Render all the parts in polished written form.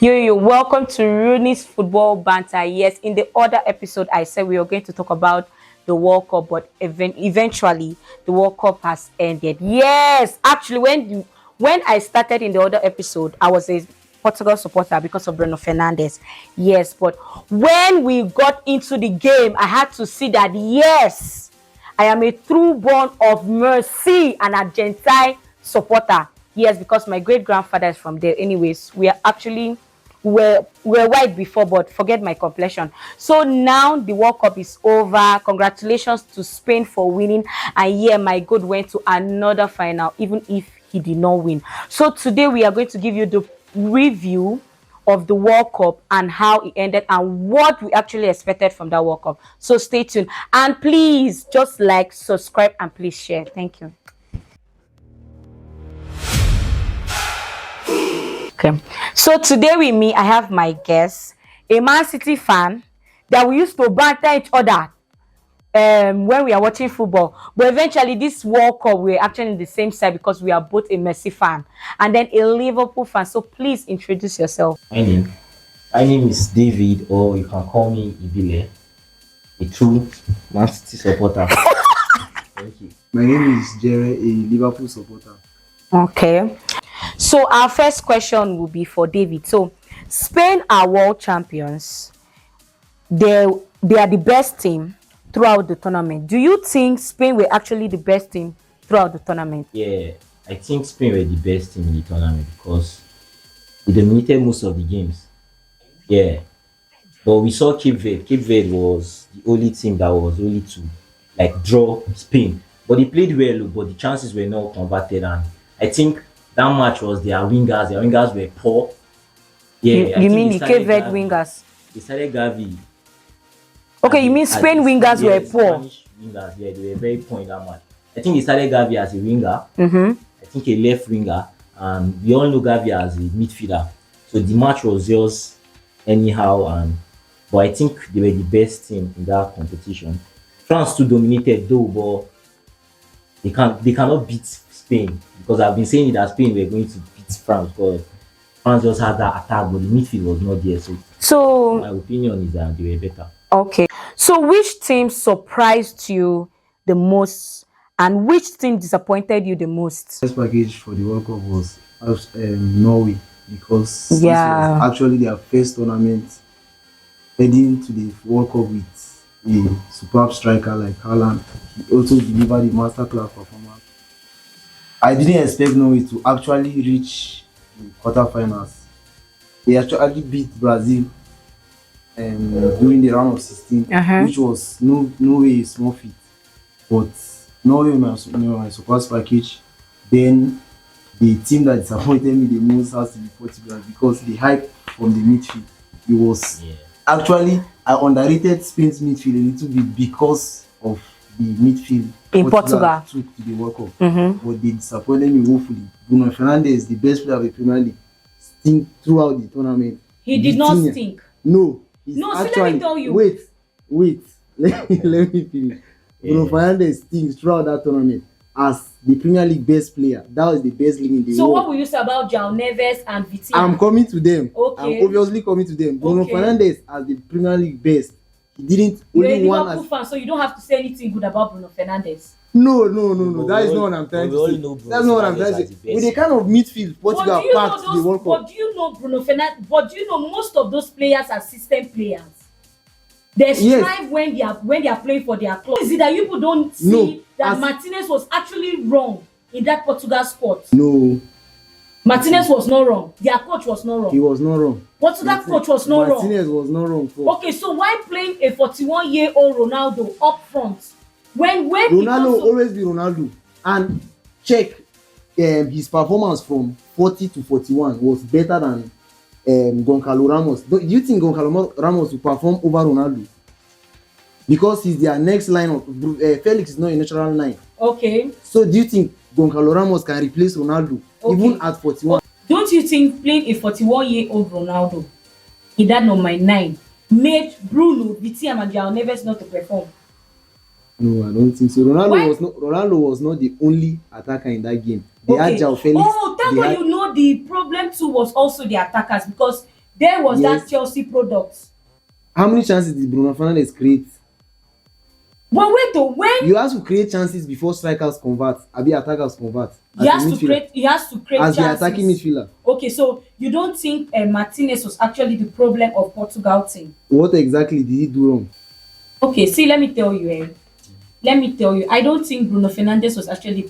Welcome to Runyi's football banter. Yes, in the other episode, I said we were going to talk about the World Cup, but eventually the World Cup has ended. Yes, actually, when I started in the other episode, I was a Portugal supporter because of Bruno Fernandes. Yes, but when we got into the game, I had to see that yes, I am a true born of mercy and Argentine supporter. Yes, because my great grandfather is from there. Anyways, we are actually we're white before, but forget my complexion. So now the World Cup is over. Congratulations to Spain for winning. And yeah, my God went to another final, even if he did not win. So today we are going to give you the review of the World Cup and how it ended and what we actually expected from that World Cup. So stay tuned and please just like, subscribe, and please share. Thank you. Okay, so today with me, I have my guest, a Man City fan that we used to banter each other when we are watching football. But eventually, this World Cup, we're actually in the same side because we are both a Messi fan and then a Liverpool fan. So please introduce yourself. My name is David, or you can call me Ibile, a true Man City supporter. Thank you. My name is Jerry, a Liverpool supporter. Okay, so our first question will be for David. So Spain are world champions. They are the best team throughout the tournament. Do you think Spain were actually the best team throughout the tournament? Yeah, I think Spain were the best team in the tournament because we dominated most of the games. Yeah, but we saw Cape Verde. Cape Verde was the only team that was only to like draw Spain, but they played well, but the chances were not converted, and I think that match was their wingers. Their wingers were poor. Yeah, You, I you think mean they the started Cape Verde Gavi. wingers? They started Gavi. Okay, you mean Spain wingers were poor? Spanish wingers, yeah, they were very poor in that match. I think they started Gavi as a winger. Mm-hmm. I think a left winger, and we all know Gavi as a midfielder. So the match was just anyhow, and but I think they were the best team in that competition. France too dominated though, but they cannot beat Spain because I've been saying it that Spain were going to beat France because France just had that attack, but the midfield was not there. So my So opinion is that they were better. okay. So which team surprised you the most and which team disappointed you the most? First package for the World Cup was Norway because this Yeah. was actually their first tournament heading to the World Cup with a superb striker like Haaland. He also delivered a masterclass performance. I didn't expect Norway to actually reach the quarterfinals. They actually beat Brazil during the round of 16, Uh-huh. which was no way a small feat. But Norway my surprise package. Then the team that disappointed me the most has to be Portugal because the hype from the midfield. It was Yeah. actually I underrated Spain's midfield a little bit because of the midfield In Portugal. took to the World Cup. Mm-hmm. But they disappointed me woefully. Bruno Fernandes, the best player of the Premier League, stink throughout the tournament. He did not Vitinha- stink. No, he's No, see, let me actually tell you. wait. Let me finish. Bruno Yeah. Fernandes stinks throughout that tournament as the Premier League best player. That was the best league in the So world. what will you say about João Neves and Vitinha? I'm coming to them. Okay. I'm obviously coming to them. Bruno Okay. Fernandes as the Premier League best. He didn't You're a only one Liverpool as fan, so you don't have to say anything good about Bruno Fernandes. no. But That is we not all- what I'm trying we to all say. know Bruno That's not what I'm Fernandes trying to as say. the With the best. kind of midfield But Portugal do you know packed to the World Cup. But do you know Bruno Fernandes? But do you know most of those players are system players? They Yes. strive when they are playing for their club. Is it that you people don't see No, that as- Martinez was actually wrong in that Portugal squad? No, Martinez was not wrong. Their coach was not he wrong. was not wrong. Portugal coach was not wrong. Martinez was not wrong for Okay, so why playing a 41-year-old Ronaldo up front when Ronaldo he comes to- always be Ronaldo. And check his performance from 40 to 41 was better than Goncalo Ramos. Do you think Goncalo Ramos will perform over Ronaldo? Because he's their next line of Felix is not a natural line. Okay, So do you think Goncalo Ramos can replace Ronaldo even Okay. at 41? don't you think playing a 41-year-old Ronaldo in that number 9 made Bruno, Vitinha and João Neves not to perform? No, I don't think so. Ronaldo Why? was not the only attacker in that game. They had Okay. João Felix. Oh, thank they God had- you know the problem too was also the attackers because There was that Yes. Chelsea product. How many chances did Bruno Fernandes create? But wait, though, when You have to create chances before strikers convert, abi attackers convert. he As a has to midfielder, create, he has to create as the chances. attacking midfielder. Okay, so you don't think Martinez was actually the problem of Portugal team? What exactly did he do wrong? Okay, see, let me tell you. Let me tell you, I don't think Bruno Fernandes was actually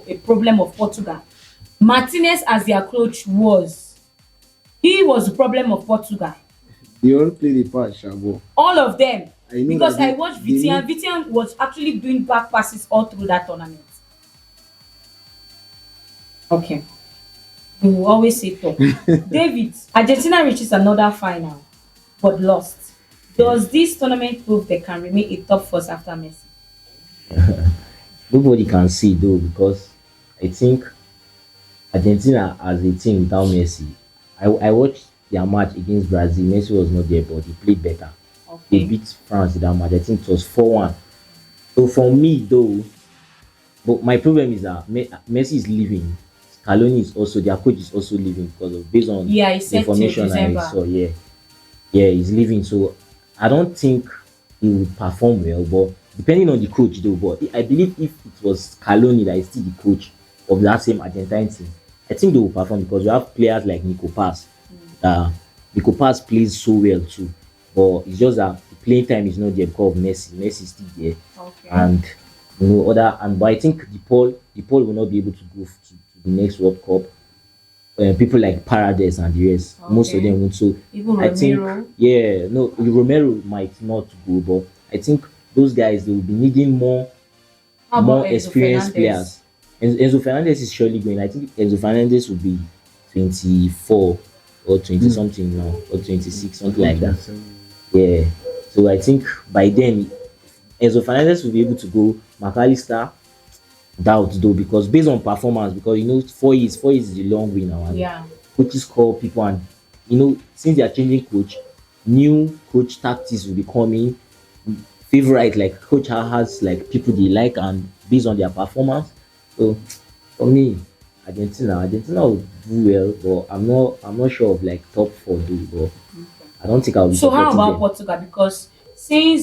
a problem of Portugal. Martinez, as their coach, was. He was the problem of Portugal. They all played a part, Shabo. All of them. I know Because that I watched Vitian. Vitian was actually doing back passes all through that tournament. Okay. We will always say top. David, Argentina reaches another final, but lost. Does this tournament prove they can remain a top force after Messi? Nobody can see though because I think Argentina as a team without Messi. I watched their match against Brazil. Messi was not there, but he played better. They Okay. beat France in that match. I think it was 4-1. So for me though, but my problem is that Messi is leaving. Scaloni is also their coach is also leaving because of based on Yeah, he the said till information I December. saw. Yeah, yeah, he's leaving. So I don't think he will perform well. But depending on the coach though, but I believe if it was Scaloni that is still the coach of that same Argentine team, I think they will perform because you have players like Nico Pass. Nico Pass plays so well too, but it's just that the playing time is not there because of Messi. Messi is still there, Okay. and other and but I think the Paul will not be able to go to the next World Cup. People like Paradise and the rest, most of Okay. them won't. So Even I think Romero. yeah, no, Romero might not go, but I think those guys they will be needing How more about Enzo experienced Fernandez? players. Enzo Fernandez is surely going. I think Enzo Fernandez will be 24 or 20 something now, or 26, something like that. Yeah. So I think by then Enzo Fernandez will be able to go. McAllister, doubt though, because based on performance, because 4 years is the long way now, and Yeah. coaches call people, and since they are changing coach, new coach tactics will be coming. Favorite like coach has like people they like and based on their performance. So for me, Argentina will do well, but I'm not sure of like top four though. But I don't think I'll be So how supporting about them. Portugal? Because since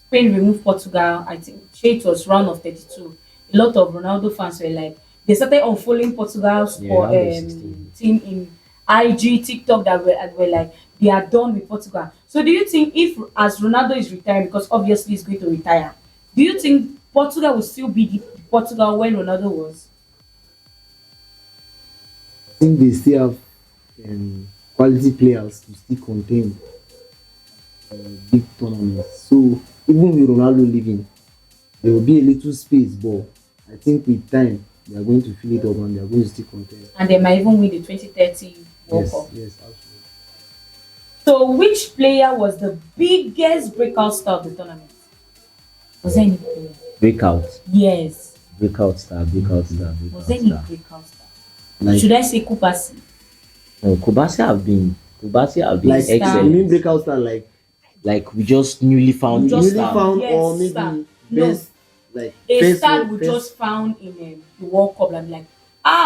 Spain removed Portugal, I think it was round of 32. A lot of Ronaldo fans were like, they started unfollowing Portugal's Yeah, round of 16. team in IG, TikTok that were like they are done with Portugal. So do you think if as Ronaldo is retiring, because obviously he's going to retire, do you think Portugal will still be the Portugal when Ronaldo was? I think they still have quality players to still contain big tournaments. So even with Ronaldo leaving, there will be a little space, but I think with time they are going to fill it up and they are going to still contain. And they might even win the 2030 World Yes, Cup. yes, absolutely. So which player was the biggest breakout star of the tournament? Was there any player? Breakout, Yes. breakout star, breakout star, Was breakout there any star. breakout star? Like, Should I say Kupasi? No, Kubasi have been like you Star. mean excellent. breakout star Like we just newly found Just a newly star. star. found Yes, or maybe star. No. best like A first star one- we first- just found in the World Cup and like,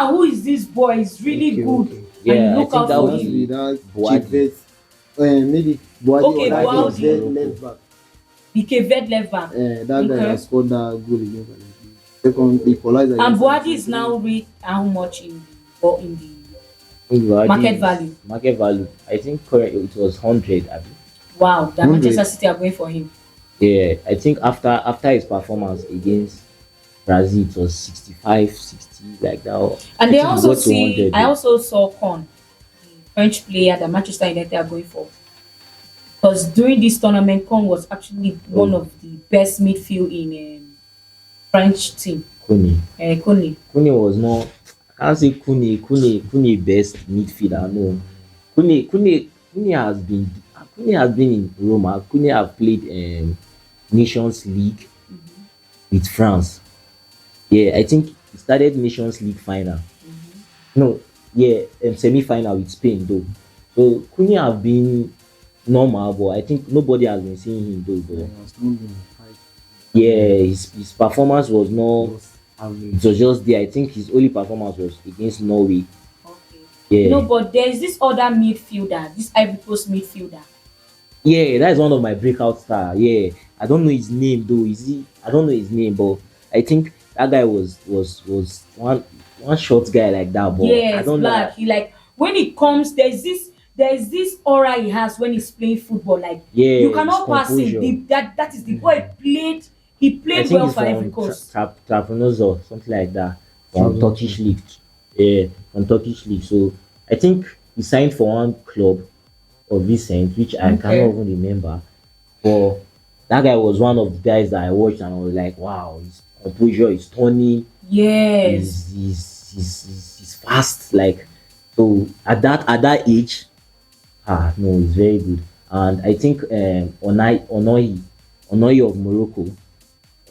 who is this boy? He's really Okay, good. okay. Yeah, and I look think out that for would Must him. be that Boadi. cheap vet. Maybe Boadi Okay, or that Boadi. vet left back. BK Ved left back. That guy Okay. that scored that goal against Argentina. Second equalizer. And against Boadi is Argentina. now rate how much in the Buhari market is- value. Market value. I think currently it was 100. Abi. wow, that 100. Manchester City are going for him. Yeah, I think after his performance against Brazil, it was 65, 60 like that. And I they think he also got to see 100 I though. also saw Con, the French player that Manchester United are going for. Because during this tournament, Con was actually one of the best midfield in French team. Kuni. Kone. Kuni was not. I can't say Kuni best midfielder. No, Kuni has been in Roma. Kuni have played Nations League with France. Yeah, I think he started Nations League final. No, yeah, semi final with Spain though. So Kuni have been normal, but I think nobody has been seeing him though. Yeah, But he was not doing fight. yeah, his performance was He not. was average. It was just there. I think his only performance was against Norway. Okay. Yeah, But there's this other midfielder, this Ivory Coast midfielder. yeah, that is one of my breakout star. Yeah, I don't know his name though. Is he? I don't know his name, but I think that guy was one short guy like that. But I Yes, don't know. black. He like when he comes, there's this aura he has when he's playing football. Like you Yeah, his cannot pass him. composure. That is the boy played. He I played think well he's for Ivory from Coast. Trabzonspor, something like that, from Trabzonspor. Turkish league. Yeah, from Turkish league. So I think he signed for one club of Vicent, which I cannot Okay. even remember. But that guy was one of the guys that I watched and I was like, wow, his composure, his turning, Yes. he's fast. Like so at that age, no, he's very good. And I think Onoi of Morocco.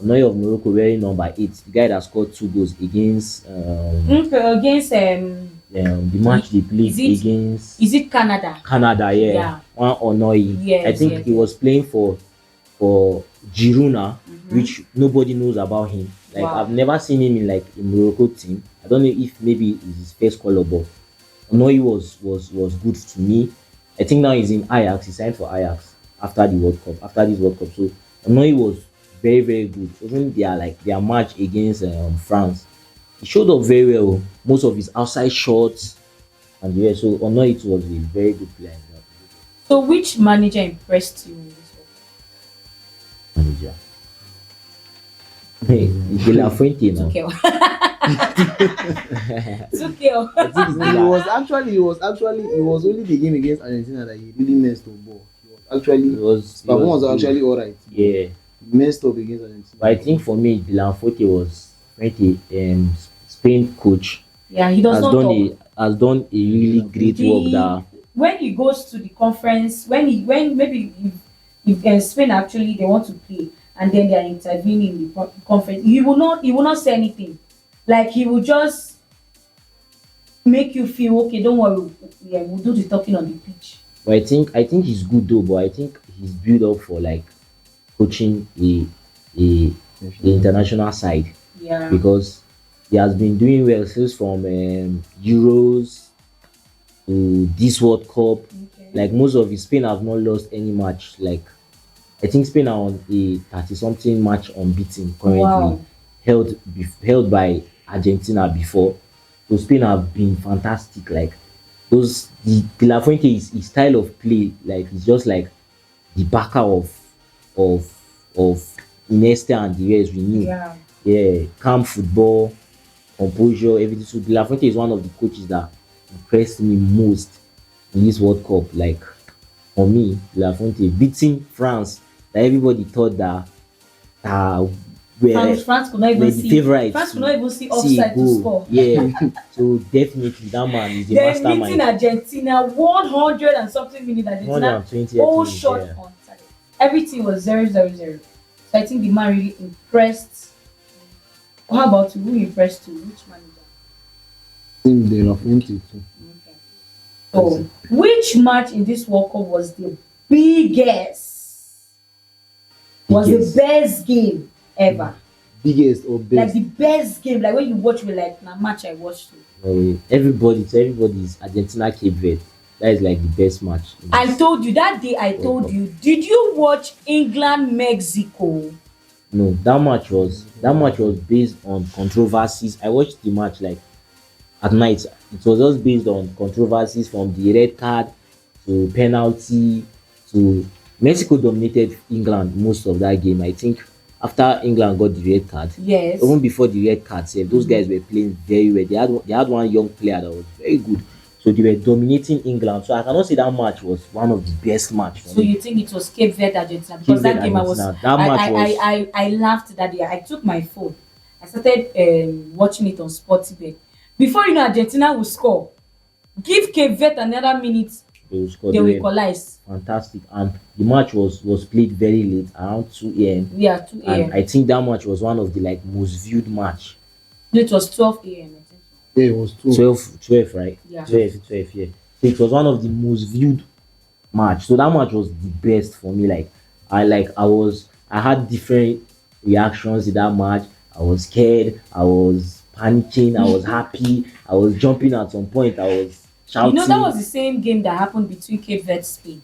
Onoye of Morocco wearing number 8, the guy that scored 2 goals against Okay, against the match they played is it against is it Canada? Canada, yeah. Yeah. One Onoye. I Yes, think yes, he yes. was playing for Girona, which nobody knows about him. Like Wow. I've never seen him in like a Morocco team. I don't know if maybe it's his first call up, but Onoye was good to me. I think now he's in Ajax. He signed for Ajax after the World Cup. After this World Cup, so Onoye was very very good. Even their match against France, he showed up very well. Most of his outside shots and yeah. So Onoye was a very good player in that So which manager impressed you in this manager. Hey, it's De La Fuente now. one? It's okay. I think it's No, De he La. was actually, it was only the game against Argentina that he really messed up ball. He was actually, It was. his It was performance was good. actually alright. Yeah. He messed up against Argentina. But I think for me, Dylan Forte was Fuente, Spain coach, Yeah, he does has not done talk. a really great work there. When he goes to the conference, when maybe if Spain actually they want to play and then they are intervening in the conference, he will not say anything. Like he will just make you feel okay. Don't worry, yeah, we'll do the talking on the pitch. But I think he's good though. But I think he's built up for like coaching a the international side Yeah. because he has been doing well since from Euros to this World Cup. Okay. Like most of his Spain have not lost any match. Like I think Spain are on a 30 something match unbeaten currently, Wow. held by Argentina before. So Spain have been fantastic. Like those the De La Fuente his style of play, like it's just like the backer of of Iniesta and the rest we knew. Yeah. Yeah, calm football, composure, everything. So De La Fuente is one of the coaches that impressed me most in this World Cup. Like for me, De La Fuente beating France, that everybody thought that were France could not were even the see. favourites France could to not even see see a offside to goal. score. Yeah, so definitely that man is a They're meeting mastermind. Argentina 100 and something minutes. Argentina 120 all minutes, shot yeah. on target. Everything was 0-0-0. So I think the man really impressed. How about you? Who impressed you? Which manager? Team De La Fuente too. Okay. So which match in this World Cup was the biggest? Was Biggest. the best game ever? Biggest or Like best? the best game. Like when you watch me like na match I watched. Everybody's Argentina Cape Verde. That is like the best match. in I this told you that day. I told Cup. you. Did you watch England Mexico? No, that match was based on controversies. I watched the match like at night. It was just based on controversies from the red card to penalty to Mexico dominated England most of that game. I think after England got the red card, Yes. even before the red card, sef, those guys were playing very well. They had one young player that was very good. So they were dominating England. So I cannot say that match was one of the best match for So me. you think it was Cape Verde Argentina? Because Cape that Verde, game I was Argentina. That match was I laughed that day. I took my phone. I started watching it on Sportybet. Before you know Argentina will score. Give Cape Verde another minute, they will score. they will They were equalize. fantastic. And the match was played very late, around 2 a.m. Yeah, 2 And a.m. I think that match was one of the like most viewed match. No, it was 12 a.m. I think. Yeah, it was two. 12, right? Yeah. 12, yeah. So it was one of the most viewed match. So that match was the best for me. Like I had different reactions to that match. I was scared, I was panicking, I was happy, I was jumping at some point, You know that shouting. was the same game that happened between Cape Verde Spain.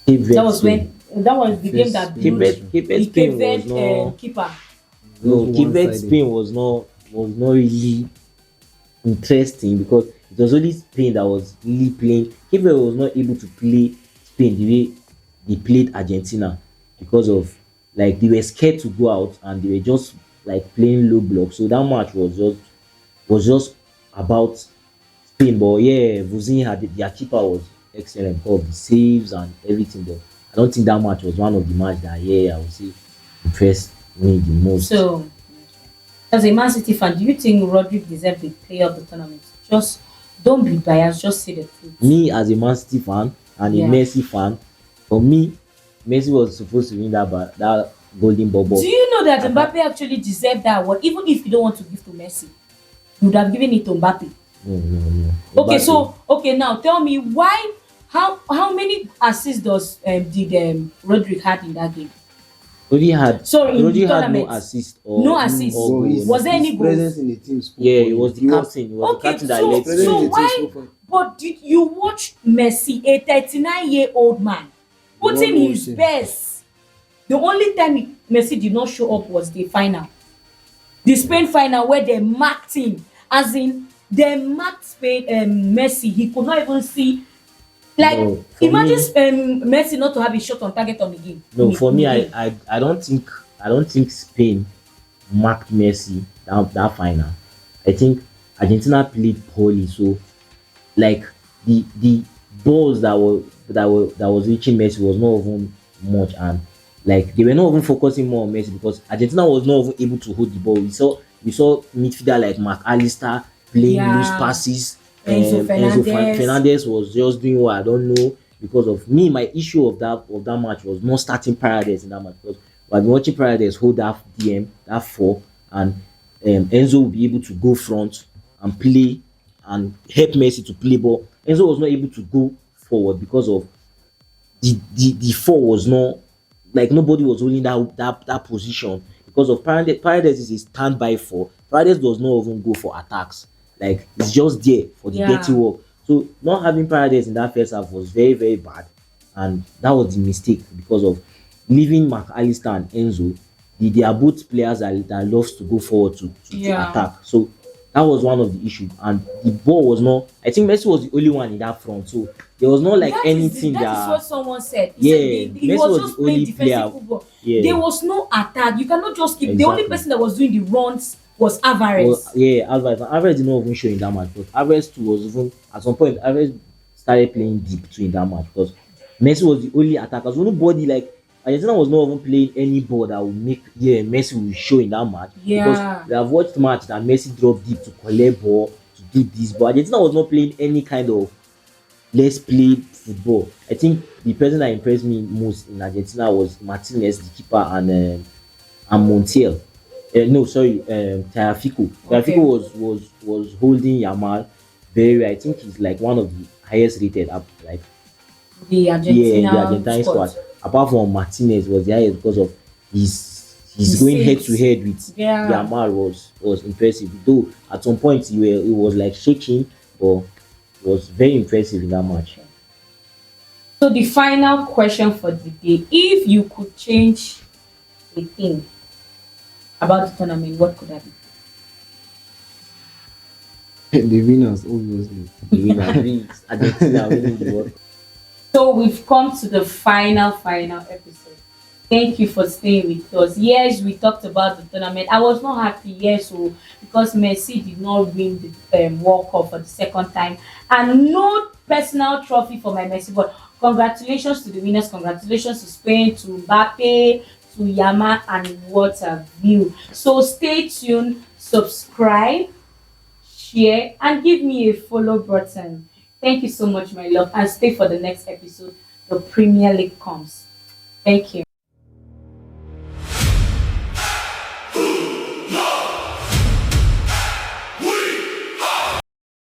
Cape That Verde was Spain. when that was the game First that Spain Cape blew Verde, nation. Cape Verde the Cape Spain was Verde not. keeper. Just No, Cape one Verde sided. Spain was not really interesting because it was only Spain that was really playing. Cape Verde was not able to play Spain the way they played Argentina because of like they were scared to go out and they were just like playing low block. So that match was just about Spain. But yeah, Vuzin had their keeper was excellent, all of the saves and everything. But I don't think that match was one of the match that yeah I would say impressed me the most. So, as a Man City fan, do you think Rodri deserved the player of the tournament? Just don't be biased. Just say the truth. Me as a Man City fan and a Yeah. Messi fan, for me, Messi was supposed to win that golden ball. Do But you know that apart, Mbappe actually deserved that award? Even if you don't want to give to Messi, you would have given it to Mbappe. no, no, no. Okay, Mbappe, so okay, now tell me why, how many assists does did Rodri had in that game? Sorry, in the Rodri had no tournament, assist no No, assist. or but goal. Was there any his presence goals? in the team spoke Yeah, for he him. was the captain. He was the Okay, captain that His led presence the in so the team why? spoke for him. But did you watch Messi, a 39-year-old man, You don't putting know his him. best? The only time Messi did not show up was the final, the Spain final, where they marked him. As in, they marked Spain Messi. He could not even see. Like, No, for imagine me, Messi not to have a shot on target on the game. no, for In the me, game. I don't think Spain marked Messi that final. I think Argentina played poorly. So like the balls that was reaching Messi was not even much, and like they were not even focusing more on Messi because Argentina was not even able to hold the ball. We saw midfielder like McAllister playing loose Yeah, passes. Enzo Fernandez. Fernandez was just doing what I don't know because of me. My issue of that match was not starting Paradise in that match because I've been watching Paradise hold that DM that four, and Enzo will be able to go front and play and help Messi to play ball. Enzo was not able to go forward because of the four was not like nobody was holding that position because of Paredes. Paredes is a standby four. Paredes does not even go for attacks. Like it's just there for the dirty Yeah. work. So not having Paredes in that first half was very very bad, and that was the mistake because of leaving McAllister and Enzo. They are both players that loves to go forward to Yeah. attack. So that was one of the issues, and the ball was not. I think Messi was the only one in that front, so there was not like anything That is what that. someone said. He said Yeah, he Messi was was just the playing only defensive player. football. There Yeah, was no attack. You cannot just keep. The only exactly. person that was doing the runs was Well, Alvarez. yeah, Alvarez did not even show in that match, but Alvarez too was even at some point. Alvarez started playing deep too in that match because Messi was the only attacker. So nobody like Argentina was not even playing any ball that would make Messi will show in that match because Yeah. we have watched match that Messi dropped deep to collect ball to do this, but Argentina was not playing any kind of let's play football. I think the person that impressed me most in Argentina was Martinez, the keeper, and Montiel. No, sorry, Tagliafico. Tagliafico Okay. was holding Yamal very well. I think he's like one of the highest rated up like The yeah in the Argentina Argentine squad. squad. Apart from Martinez was the highest because of he's The going head to saves. head with Yeah. Yamal was impressive. Though at some point he was like shaking, but was very impressive in that match. So the final question for the day: if you could change a thing about the tournament, what could that be? The winners, obviously. The winner is Argentina winning the World Cup. So we've come to the final episode. Thank you for staying with us. Yes, we talked about the tournament. I was not happy, yes, so because Messi did not win the World Cup for the second time, and no personal trophy for my Messi. But congratulations to the winners. Congratulations to Spain, to Mbappe, to Yama, and what have you. So stay tuned, subscribe, share, and give me a follow button. Thank you so much, my love, and stay for the next episode. The Premier League comes. Thank you.